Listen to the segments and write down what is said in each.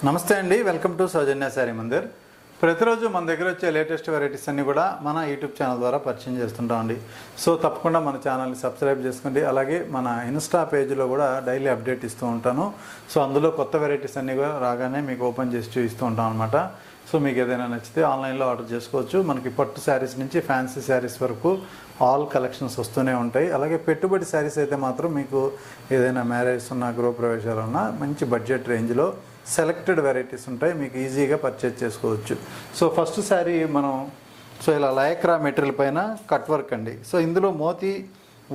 నమస్తే అండి, welcome to సౌజన్య శారీ మందిర్. ప్రతిరోజు మన దగ్గర వచ్చే లేటెస్ట్ వెరైటీస్ అన్నీ కూడా మన యూట్యూబ్ ఛానల్ ద్వారా పరిచయం చేస్తుంటామండి. సో తప్పకుండా మన ఛానల్ని సబ్స్క్రైబ్ చేసుకోండి. అలాగే మన ఇన్స్టా పేజ్లో కూడా డైలీ అప్డేట్ ఇస్తూ ఉంటాను. సో అందులో కొత్త వెరైటీస్ అన్నీ కూడా రాగానే మీకు ఓపెన్ చేసి చూపిస్తూ ఉంటాం అనమాట. సో మీకు ఏదైనా నచ్చితే ఆన్లైన్లో ఆర్డర్ చేసుకోవచ్చు. మనకి పట్టు శారీస్ నుంచి ఫ్యాన్సీ శారీస్ వరకు ఆల్ కలెక్షన్స్ వస్తూనే ఉంటాయి. అలాగే పెట్టుబడి శారీస్ అయితే మాత్రం మీకు ఏదైనా మ్యారేజ్ ఉన్నా, గృహప్రవేశాలు ఉన్నా మంచి బడ్జెట్ రేంజ్లో సెలెక్టెడ్ వెరైటీస్ ఉంటాయి, మీకు ఈజీగా పర్చేజ్ చేసుకోవచ్చు. సో ఫస్ట్ శారీ మనం ఇలా లైక్రా మెటీరియల్ పైన కట్ వర్క్ అండి. సో ఇందులో మోతీ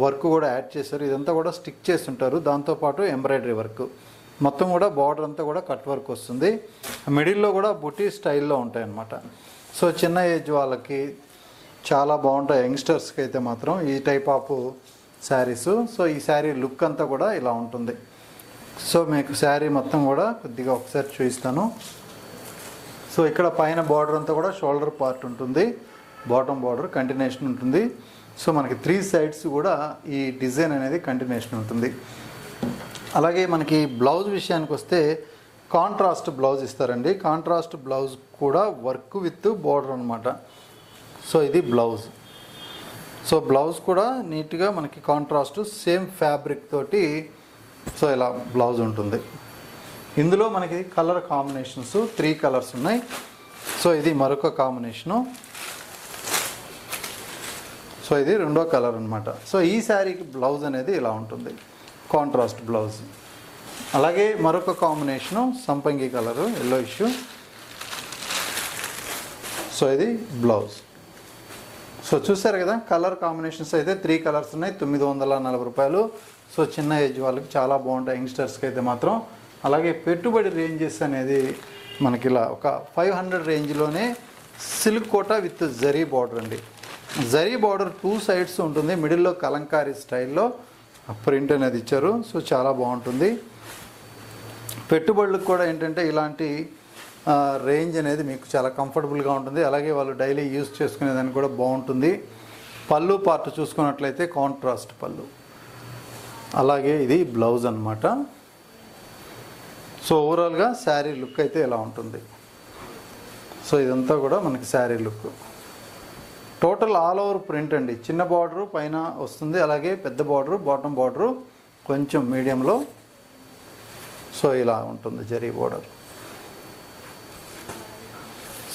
వర్క్ కూడా యాడ్ చేశారు. ఇదంతా కూడా స్టిక్ చేస్తుంటారు. దాంతోపాటు ఎంబ్రాయిడరీ వర్క్ మొత్తం కూడా బార్డర్ అంతా కూడా కట్ వర్క్ వస్తుంది. మిడిల్లో కూడా బుటీ స్టైల్లో ఉంటాయి అన్నమాట. సో చిన్న ఏజ్ వాళ్ళకి చాలా బాగుంటాయి. యంగ్స్టర్స్కి అయితే మాత్రం ఈ టైప్ ఆఫ్ శారీస్. సో ఈ శారీ లుక్ అంతా కూడా ఇలా ఉంటుంది. సో మీకు శారీ మొత్తం కూడా కొద్దిగా ఒకసారి చూపిస్తాను. సో ఇక్కడ పైన బార్డర్ అంతా కూడా షోల్డర్ పార్ట్ ఉంటుంది, బాటమ్ బార్డర్ కంటిన్యూషన్ ఉంటుంది. సో మనకి 3 సైడ్స్ కూడా ఈ డిజైన్ అనేది కంటిన్యూషన్ ఉంటుంది. అలాగే మనకి బ్లౌజ్ విషయానికి వస్తే కాంట్రాస్ట్ బ్లౌజ్ ఇస్తారండి. కాంట్రాస్ట్ బ్లౌజ్ కూడా వర్క్ విత్ బార్డర్ అనమాట. సో ఇది బ్లౌజ్. సో బ్లౌజ్ కూడా నీట్గా మనకి కాంట్రాస్ట్ సేమ్ ఫ్యాబ్రిక్ తోటి సో ఇలా బ్లౌజ్ ఉంటుంది. ఇందులో మనకి కలర్ కాంబినేషన్స్ 3 కలర్స్ ఉన్నాయి. సో ఇది మరొక కాంబినేషను. సో ఇది రెండో కలర్ అనమాట. సో ఈ శారీకి బ్లౌజ్ అనేది ఇలా ఉంటుంది, కాంట్రాస్ట్ బ్లౌజ్. అలాగే మరొక కాంబినేషను సంపంగి కలరు, ఎల్లో ఇష్యూ. సో ఇది బ్లౌజ్. సో చూసారు కదా, కలర్ కాంబినేషన్స్ అయితే 3 కలర్స్ ఉన్నాయి. 940 రూపాయలు. సో చిన్న ఏజ్ వాళ్ళకి చాలా బాగుంటాయి, యంగ్స్టర్స్కి అయితే మాత్రం. అలాగే పెట్టుబడి రేంజెస్ అనేది మనకి ఇలా ఒక 500 రేంజ్లోనే silk Kota with zari border అండి. జరీ బార్డర్ 2 సైడ్స్ ఉంటుంది. మిడిల్లో కలంకారీ స్టైల్లో ప్రింట్ అనేది ఇచ్చారు. సో చాలా బాగుంటుంది. పెట్టుబడులకు కూడా ఏంటంటే ఇలాంటి రేంజ్ అనేది మీకు చాలా కంఫర్టబుల్గా ఉంటుంది. అలాగే వాళ్ళు డైలీ యూజ్ చేసుకునేదానికి కూడా బాగుంటుంది. పళ్ళు పార్ట్ చూసుకున్నట్లయితే కాంట్రాస్ట్ పళ్ళు. అలాగే ఇది బ్లౌజ్ అన్నమాట. సో ఓవరాల్గా శారీ లుక్ అయితే ఇలా ఉంటుంది. సో ఇదంతా కూడా మనకి sari look. Total all over print అండి. చిన్న బార్డరు పైన వస్తుంది, అలాగే పెద్ద బార్డరు, బాటమ్ బార్డరు కొంచెం మీడియంలో. సో ఇలా ఉంటుంది జరీ బార్డర్.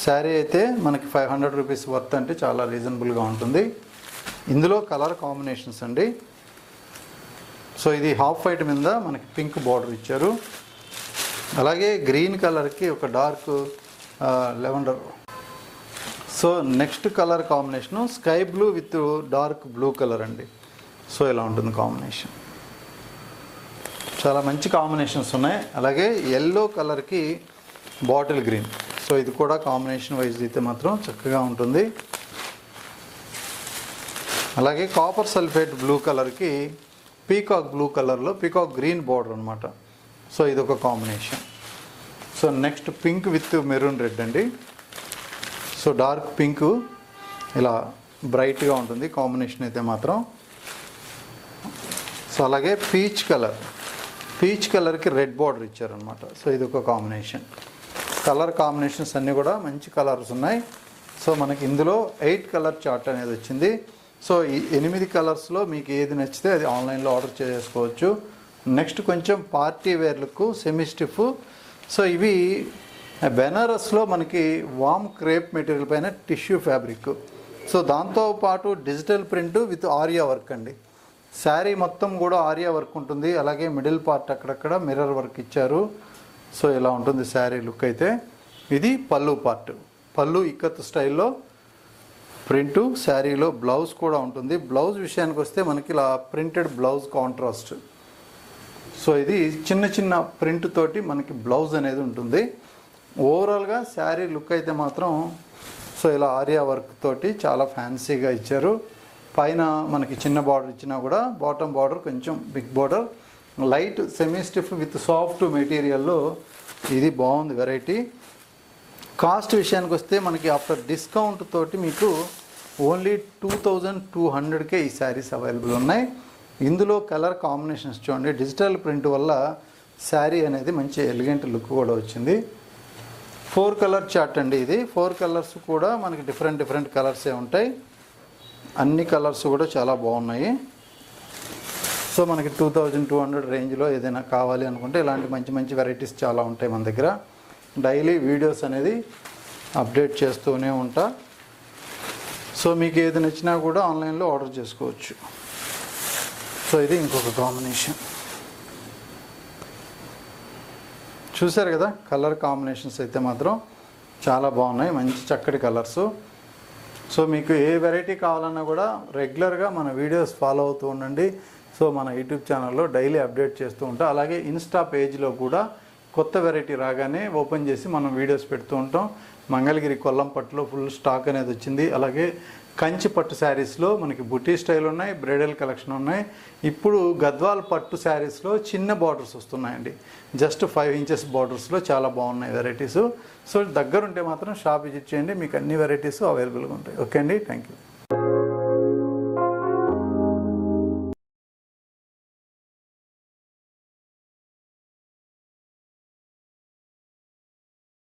శారీ అయితే మనకి 500 రూపీస్ వర్త్, అంటే చాలా రీజనబుల్గా ఉంటుంది. ఇందులో కలర్ కాంబినేషన్స్ అండి. సో ఇది హాఫ్ వైట్ మీద మనకి పింక్ బార్డర్ ఇచ్చారు. అలాగే గ్రీన్ కలర్కి ఒక dark lavender. So next colour combination sky blue with dark blue colour అండి. సో ఇలా ఉంటుంది కాంబినేషన్. చాలా మంచి కాంబినేషన్స్ ఉన్నాయి. అలాగే ఎల్లో కలర్కి బాటిల్ గ్రీన్. సో ఇది కూడా కాంబినేషన్ వైజ్ అయితే మాత్రం చక్కగా ఉంటుంది. అలాగే కాపర్ సల్ఫేట్ బ్లూ కలర్కి పీకాక్ బ్లూ కలర్లో పీకాక్ గ్రీన్ బార్డర్ అనమాట. సో ఇది ఒక combination. So next pink with maroon red అండి. సో డార్క్ పింక్ ఇలా బ్రైట్గా ఉంటుంది కాంబినేషన్ అయితే మాత్రం. సో అలాగే పీచ్ కలర్కి రెడ్ బార్డర్ ఇచ్చారనమాట. సో ఇది ఒక కాంబినేషన్. కలర్ కాంబినేషన్స్ అన్నీ కూడా మంచి కలర్స్ ఉన్నాయి. సో మనకి ఇందులో 8 కలర్ చార్ట్ అనేది వచ్చింది. సో ఈ 8 కలర్స్లో మీకు ఏది నచ్చితే అది ఆన్లైన్లో ఆర్డర్ చేసుకోవచ్చు. నెక్స్ట్ కొంచెం party wear look semi stiff. So ఇవి బెనారస్లో మనకి వామ్ క్రేప్ మెటీరియల్ పైన టిష్యూ ఫ్యాబ్రిక్. సో దాంతోపాటు డిజిటల్ ప్రింట్ విత్ ఆరియా వర్క్ అండి. శారీ మొత్తం కూడా ఆరియా వర్క్ ఉంటుంది. అలాగే మిడిల్ పార్ట్ అక్కడక్కడ మిర్రర్ వర్క్ ఇచ్చారు. సో ఇలా ఉంటుంది శారీ లుక్ అయితే. ఇది పళ్ళు పార్ట్. పళ్ళు ఇక్కత్ స్టైల్లో ప్రింటు. శారీలో బ్లౌజ్ కూడా ఉంటుంది. బ్లౌజ్ విషయానికి వస్తే మనకి ఇలా ప్రింటెడ్ బ్లౌజ్ కాంట్రాస్ట్. సో ఇది చిన్న చిన్న ప్రింట్ తోటి మనకి బ్లౌజ్ అనేది ఉంటుంది. ఓవరాల్గా శారీ లుక్ అయితే మాత్రం సో ఇలా ఆరియా వర్క్ తోటి చాలా ఫ్యాన్సీగా ఇచ్చారు. పైన మనకి చిన్న బార్డర్ ఇచ్చినా కూడా బాటమ్ బార్డర్ కొంచెం big border, light semi stiff with soft మెటీరియల్లో ఇది బాగుంది వెరైటీ. కాస్ట్ విషయానికి వస్తే మనకి ఆఫ్టర్ డిస్కౌంట్ తోటి మీకు ఓన్లీ 2200కే ఈ శారీస్ అవైలబుల్ ఉన్నాయి. ఇందులో కలర్ కాంబినేషన్స్ చూడండి. డిజిటల్ ప్రింట్ వల్ల శారీ అనేది మంచి ఎలిగెంట్ లుక్ కూడా వచ్చింది. 4 కలర్ చార్ట్ అండి ఇది. 4 కలర్స్ కూడా మనకి డిఫరెంట్ కలర్సే ఉంటాయి. అన్ని కలర్స్ కూడా చాలా బాగున్నాయి. సో మనకి 2200 రేంజ్లో ఏదైనా కావాలి అనుకుంటే ఇలాంటి మంచి వెరైటీస్ చాలా ఉంటాయి మన దగ్గర. డైలీ వీడియోస్ అనేది అప్డేట్ చేస్తూనే ఉంటా. సో మీకు ఏది నచ్చినా కూడా ఆన్లైన్లో ఆర్డర్ చేసుకోవచ్చు. సో ఇది ఇంకొక కాంబినేషన్. చూసారు కదా, కలర్ కాంబినేషన్స్ అయితే మాత్రం చాలా బాగున్నాయి, మంచి చక్కటి కలర్సు. సో మీకు ఏ వెరైటీ కావాలన్నా కూడా రెగ్యులర్గా మన వీడియోస్ ఫాలో అవుతూ ఉండండి. సో మన యూట్యూబ్ ఛానల్లో డైలీ అప్డేట్ చేస్తూ ఉంటాం. అలాగే ఇన్స్టా పేజ్లో కూడా కొత్త వెరైటీ రాగానే ఓపెన్ చేసి మనం వీడియోస్ పెడుతూ ఉంటాం. మంగళగిరి కొల్లం పట్టులో ఫుల్ స్టాక్ అనేది వచ్చింది. అలాగే కంచి పట్టు శారీస్లో మనకి బుటీ స్టైల్ ఉన్నాయి, బ్రైడల్ కలెక్షన్ ఉన్నాయి. ఇప్పుడు గద్వాల్ పట్టు శారీస్లో చిన్న బార్డర్స్ వస్తున్నాయండి, జస్ట్ 5 ఇంచెస్ బార్డర్స్లో చాలా బాగున్నాయి వెరైటీస్. సో దగ్గరుంటే మాత్రం షాప్ విజిట్ చేయండి, మీకు అన్ని వెరైటీస్ అవైలబుల్గా ఉంటాయి. ఓకే అండి, థ్యాంక్ యూ.